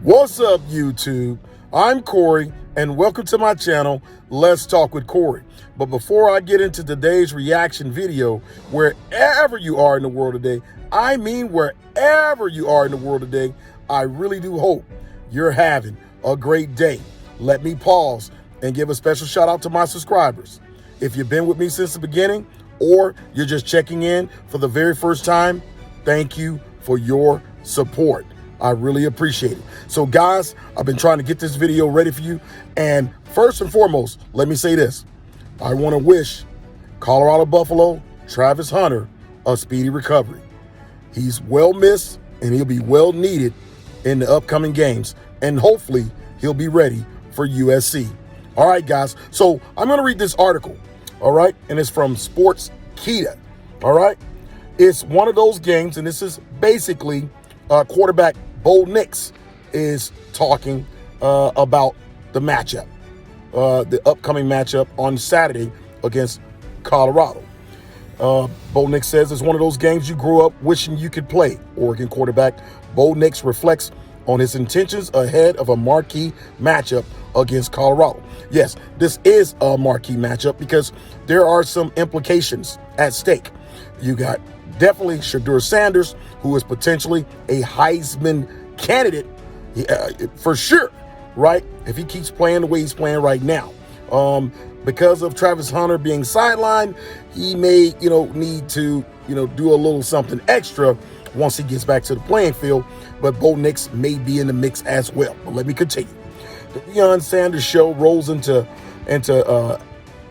What's up, YouTube? I'm Corey, and welcome to my channel, Let's Talk with Corey. But before I get into today's reaction video, wherever you are in the world today, I mean wherever you are in the world today, I really do hope you're having a great day. Let me pause and give a special shout out to my subscribers. If you've been with me since the beginning, or you're just checking in for the very first time, thank you for your support. I really appreciate it. So guys, I've been trying to get this video ready for you. And first and foremost, let me say this. I want to wish Colorado Buffalo Travis Hunter a speedy recovery. He's well missed and he'll be well needed in the upcoming games. And hopefully he'll be ready for USC. All right, guys. So I'm going to read this article. All right. And it's from Sports Kita. All right. It's one of those games. And this is basically quarterback Bo Nix is talking about the matchup, the upcoming matchup on Saturday against Colorado. Bo Nix says it's one of those games you grew up wishing you could play. Oregon quarterback Bo Nix reflects on his intentions ahead of a marquee matchup against Colorado. Yes, this is a marquee matchup because there are some implications at stake. You got definitely Shedeur Sanders, who is potentially a Heisman candidate for sure, right? If he keeps playing the way he's playing right now. Because of Travis Hunter being sidelined, he may, need to, do a little something extra once he gets back to the playing field. But Bo Nix may be in the mix as well. But let me continue. The Deion Sanders show rolls into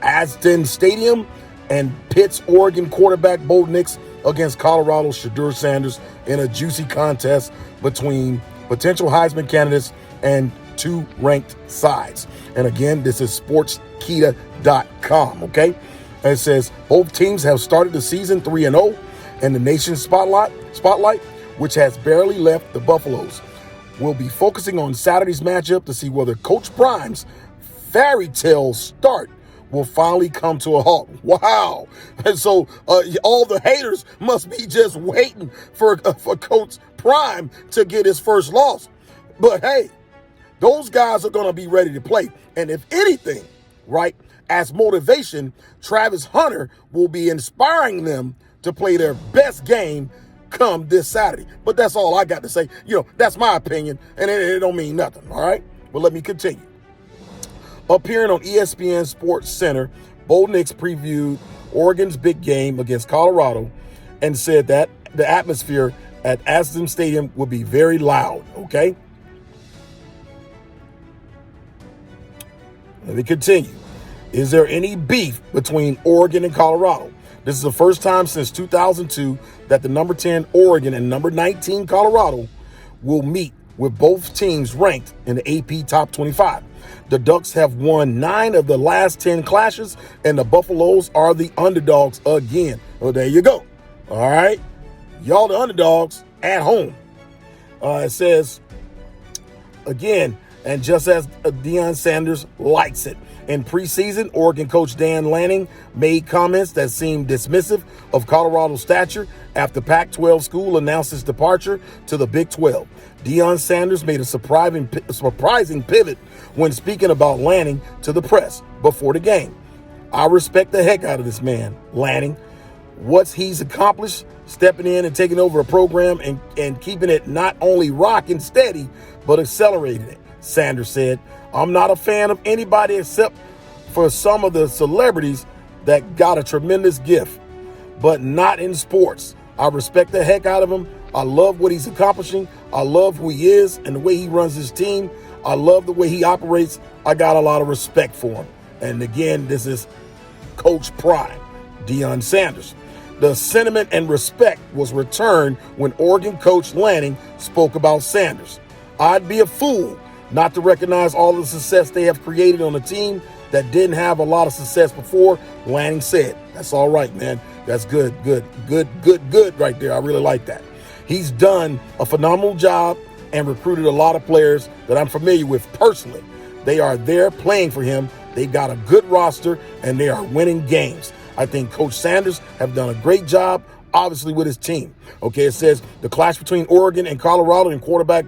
Aston Stadium and pits Oregon quarterback Bo Nix against Colorado's Shedeur Sanders in a juicy contest between potential Heisman candidates and two ranked sides. And again, this is sportskita.com, okay? And it says both teams have started the season 3-0 and the nation's spotlight, which has barely left the Buffaloes. We'll be focusing on Saturday's matchup to see whether Coach Prime's fairy tale start will finally come to a halt. Wow. And so all the haters must be just waiting for Coach Prime to get his first loss. But hey, those guys are going to be ready to play. And if anything, right, as motivation, Travis Hunter will be inspiring them to play their best game come this Saturday. But that's all I got to say. That's my opinion, and it don't mean nothing, all right? But let me continue. Appearing on ESPN Sports Center, Bo Nix previewed Oregon's big game against Colorado and said that the atmosphere at Aston Stadium would be very loud, okay? Let me continue. Is there any beef between Oregon and Colorado? This is the first time since 2002 that the number 10 Oregon and number 19 Colorado will meet, with both teams ranked in the AP Top 25. The Ducks have won 9 of the last 10 clashes, and the Buffaloes are the underdogs again. Well, there you go. All right. Y'all the underdogs at home. It says, again, and just as Deion Sanders likes it. In preseason, Oregon coach Dan Lanning made comments that seemed dismissive of Colorado's stature after Pac-12 school announced its departure to the Big 12. Deion Sanders made a surprising pivot when speaking about Lanning to the press before the game. I respect the heck out of this man, Lanning. What he's accomplished, stepping in and taking over a program and keeping it not only rocking steady, but accelerating it, Sanders said. I'm not a fan of anybody except for some of the celebrities that got a tremendous gift, but not in sports. I respect the heck out of him. I love what he's accomplishing. I love who he is and the way he runs his team. I love the way he operates. I got a lot of respect for him. And again, this is Coach Prime, Deion Sanders. The sentiment and respect was returned when Oregon coach Lanning spoke about Sanders. I'd be a fool not to recognize all the success they have created on a team that didn't have a lot of success before, Lanning said. That's all right, man. That's good right there. I really like that. He's done a phenomenal job and recruited a lot of players that I'm familiar with personally. They are there playing for him. They've got a good roster, and they are winning games. I think Coach Sanders have done a great job, obviously, with his team. Okay, it says the clash between Oregon and Colorado in quarterback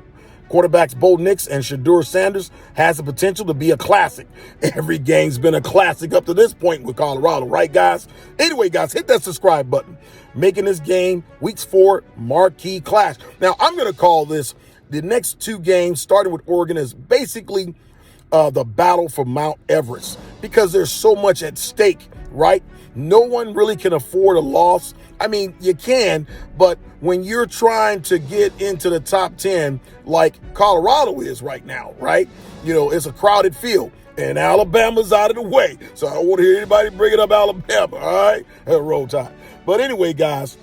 Quarterbacks Bo Nix and Shedeur Sanders has the potential to be a classic. Every game's been a classic up to this point with Colorado, right, guys? Anyway, guys, hit that subscribe button, making this game Week 4 marquee clash. Now, I'm going to call this the next 2 games, starting with Oregon, is basically the battle for Mount Everest, because there's so much at stake, right? No one really can afford a loss. I mean, you can, but when you're trying to get into the top 10 like Colorado is right now, right? You know, it's a crowded field, and Alabama's out of the way. So I don't want to hear anybody bringing up Alabama, all right? Roll Tide. But anyway, guys,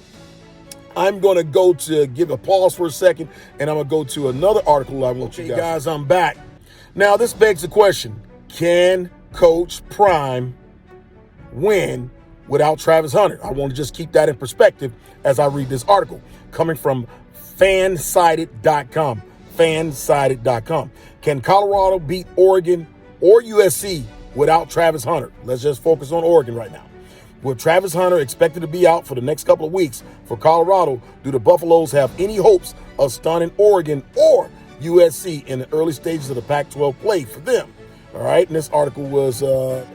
I'm going to go to give a pause for a second, and I'm going to go to another article I want you guys. I'm back. Now, this begs the question, can Coach Prime win without Travis Hunter? I want to just keep that in perspective as I read this article coming from fansided.com. Fansided.com. Can Colorado beat Oregon or USC without Travis Hunter? Let's just focus on Oregon right now. With Travis Hunter expected to be out for the next couple of weeks for Colorado, do the Buffaloes have any hopes of stunning Oregon or USC in the early stages of the Pac-12 play for them? All right, and this article was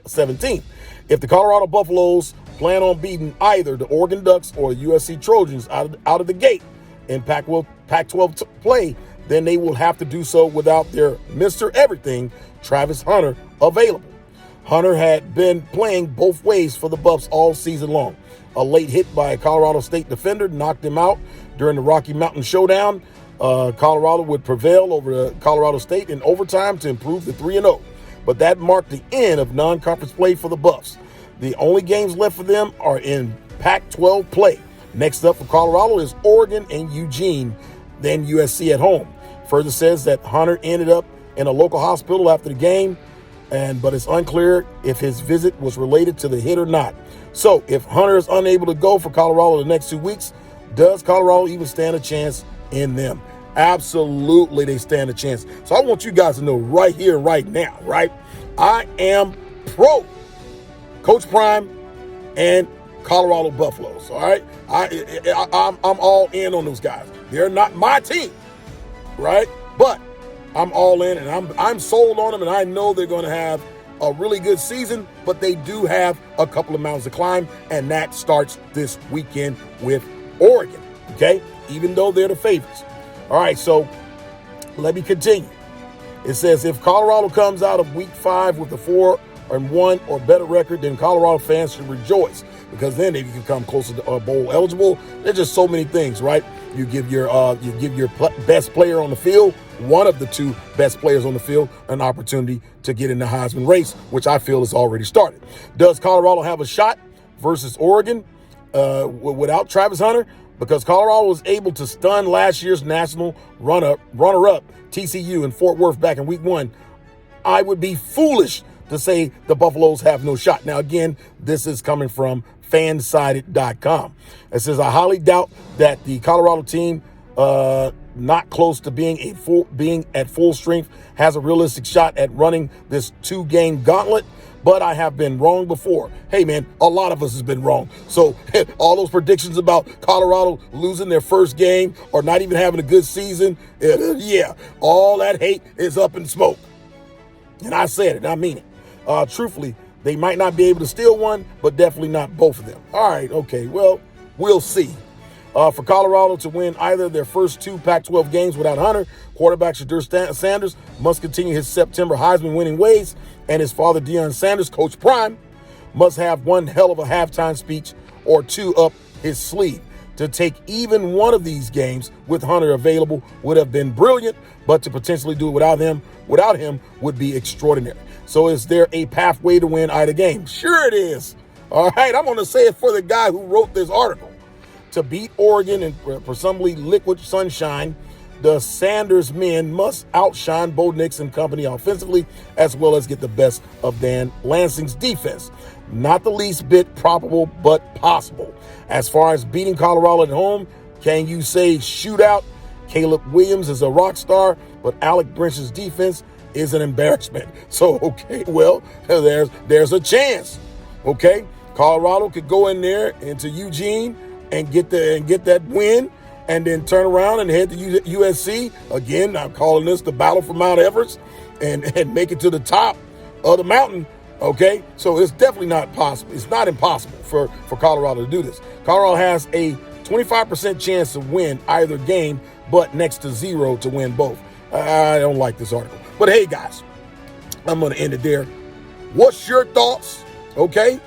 17. If the Colorado Buffaloes plan on beating either the Oregon Ducks or the USC Trojans out of the gate in Pac-12 play, then they will have to do so without their Mr. Everything, Travis Hunter, available. Hunter had been playing both ways for the Buffs all season long. A late hit by a Colorado State defender knocked him out during the Rocky Mountain Showdown. Colorado would prevail over Colorado State in overtime to improve to 3-0. But that marked the end of non-conference play for the Buffs. The only games left for them are in Pac-12 play. Next up for Colorado is Oregon and Eugene, then USC at home. Further says that Hunter ended up in a local hospital after the game, but it's unclear if his visit was related to the hit or not. So if Hunter is unable to go for Colorado the next 2 weeks, does Colorado even stand a chance in them? Absolutely, they stand a chance. So I want you guys to know right here, right now, right? I am pro Coach Prime and Colorado Buffaloes, all right? I'm all in on those guys. They're not my team, right? But I'm all in, and I'm sold on them, and I know they're going to have a really good season, but they do have a couple of mountains to climb, and that starts this weekend with Oregon, okay? Even though they're the favorites. All right, so let me continue. It says, if Colorado comes out of Week 5 with a 4-1 or better record, then Colorado fans should rejoice, because then they can come closer to bowl eligible. There's just so many things, right? You give your best player on the field, one of the 2 best players on the field, an opportunity to get in the Heisman race, which I feel has already started. Does Colorado have a shot versus Oregon without Travis Hunter? Because Colorado was able to stun last year's national runner-up TCU in Fort Worth back in Week 1, I would be foolish to say the Buffaloes have no shot. Now, again, this is coming from fansided.com. It says, I highly doubt that the Colorado team, not close to being at full strength, has a realistic shot at running this 2-game gauntlet. But I have been wrong before. Hey, man, a lot of us has been wrong. So all those predictions about Colorado losing their first game or not even having a good season, yeah, all that hate is up in smoke. And I said it, I mean it. Truthfully, they might not be able to steal one, but definitely not both of them. All right, okay, well, we'll see. For Colorado to win either their first 2 Pac-12 games without Hunter, quarterback Shedeur Sanders must continue his September Heisman winning ways, and his father Deion Sanders, Coach Prime, must have one hell of a halftime speech or 2 up his sleeve. To take even one of these games with Hunter available would have been brilliant, but to potentially do it without him would be extraordinary. So is there a pathway to win either game? Sure it is. All right, I'm going to say it for the guy who wrote this article. To beat Oregon in presumably liquid sunshine, the Sanders men must outshine Bo Nix and company offensively, as well as get the best of Dan Lansing's defense. Not the least bit probable, but possible. As far as beating Colorado at home, can you say shootout? Caleb Williams is a rock star, but Alec Grinch's defense is an embarrassment. So, okay, well, there's a chance. Okay, Colorado could go in there into Eugene and get that win, and then turn around and head to USC. Again, I'm calling this the battle for Mount Everest, and make it to the top of the mountain. Okay, so it's definitely not possible. It's not impossible for Colorado to do this. Colorado has a 25% chance to win either game, but next to 0 to win both. I don't like this article. But hey, guys, I'm going to end it there. What's your thoughts? Okay.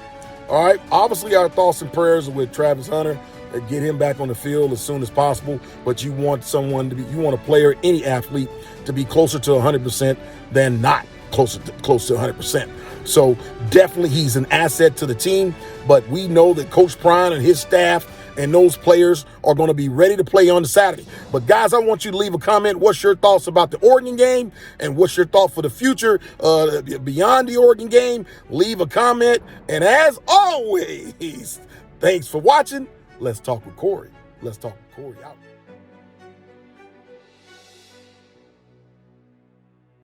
All right. Obviously, our thoughts and prayers are with Travis Hunter. Get him back on the field as soon as possible. But you want someone to be, you want a player, any athlete, to be closer to 100% than not close to 100%. So definitely he's an asset to the team. But we know that Coach Prime and his staff and those players are going to be ready to play on the Saturday. But guys, I want you to leave a comment. What's your thoughts about the Oregon game? And what's your thought for the future beyond the Oregon game? Leave a comment. And as always, thanks for watching. Let's talk with Corey. Let's talk with Corey out.